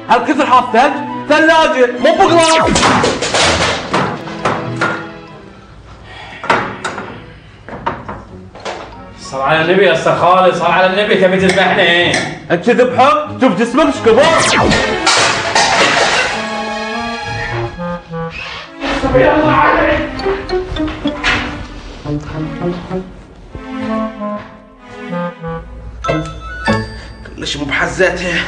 هالكثر حاط ثلج؟ ثلاجة مو بقرا. صل على النبي يا استاذ خالد، صل على النبي، تبي تذبحني؟ انت تذبحه؟ شوف جسمك ايش كبر. يلا عليك. كلش مو بحزتها.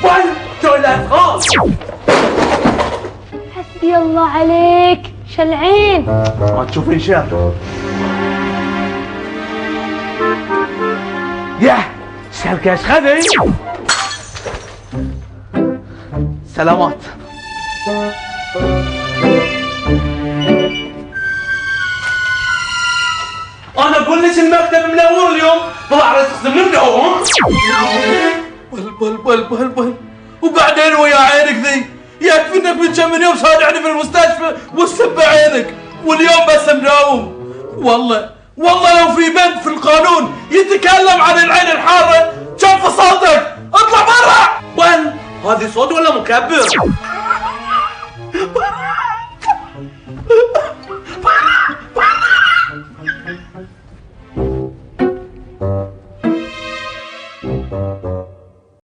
وين تويلت خالص. حسبي الله عليك شلعين. ما تشوفين شر. ياه شركة خذي. سلامات. انا اقول لك المكتب منور اليوم، طلع رزق من النوم. بل وبعدين ويا عينك ذي، يكفي انك من كم يوم صادعني في المستشفى والسب عينك، واليوم بس مناوم. والله لو في بنت في القانون يتكلم عن العين الحارة كان في صوتك. اطلع برا. وين هذه صوت ولا مكبر؟